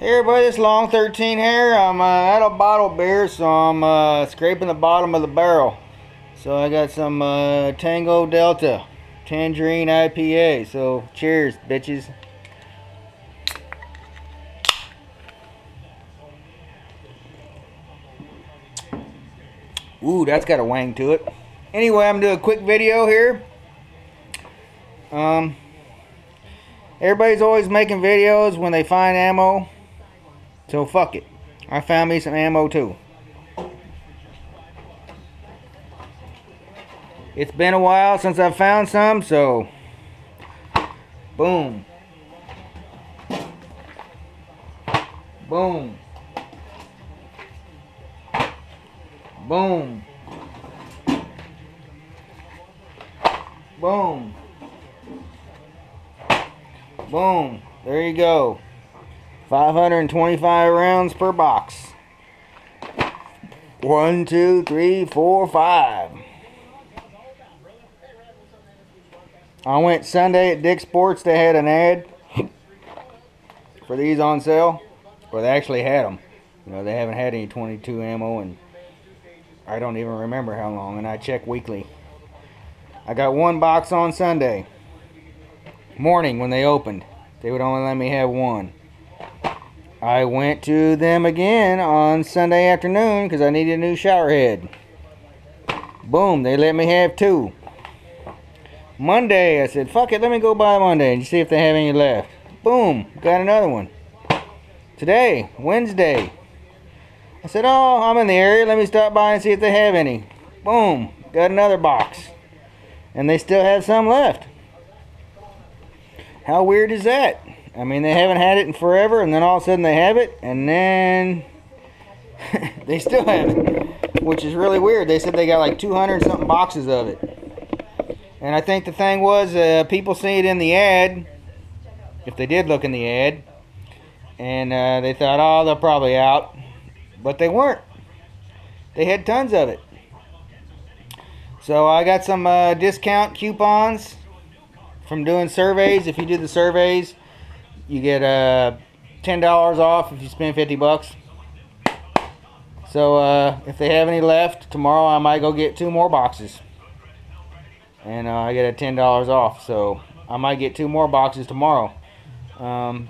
Hey everybody, it's Long 13 here. I'm out of bottled beer, so I'm scraping the bottom of the barrel. So I got some Tango Delta Tangerine IPA. So cheers, bitches. Ooh, that's got a wang to it. Anyway, I'm doing a quick video here. Everybody's always making videos when they find ammo. So fuck it. I found me some ammo too. It's been a while since I've found some, so boom. Boom. Boom. Boom. Boom. There you go. 525 rounds per box. 1, 2, 3, 4, 5. I went Sunday at Dick's Sports. They had an ad for these on sale. Or they actually had them. You know, they haven't had any 22 ammo, and I don't even remember how long, and I check weekly. I got one box on Sunday morning when they opened. They would only let me have one. I went to them again on Sunday afternoon because I needed a new shower head. Boom, they let me have two. Monday, I said, fuck it, let me go by Monday and see if they have any left. Boom, got another one. Today, Wednesday, I said, oh, I'm in the area, let me stop by and see if they have any. Boom, got another box. And they still have some left. How weird is that? I mean, they haven't had it in forever, and then all of a sudden they have it, and then they still have it, which is really weird. They said they got like 200 something boxes of it. And I think the thing was, people see it in the ad, if they did look in the ad, and they thought, oh, they're probably out. But they weren't. They had tons of it. So I got some discount coupons from doing surveys. If you do the surveys, you get $10 off if you spend 50 bucks. So if they have any left, tomorrow I might go get 2 more boxes. And I get a $10 off. So I might get 2 more boxes tomorrow.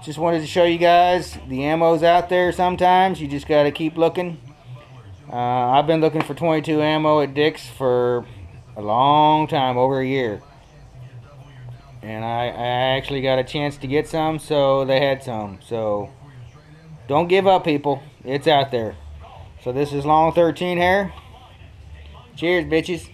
Just wanted to show you guys the ammo's out there sometimes. You just got to keep looking. I've been looking for 22 ammo at Dick's for a long time, over a year. And I actually got a chance to get some, so they had some. So don't give up, people. It's out there. So this is Long 13 here. Cheers, bitches.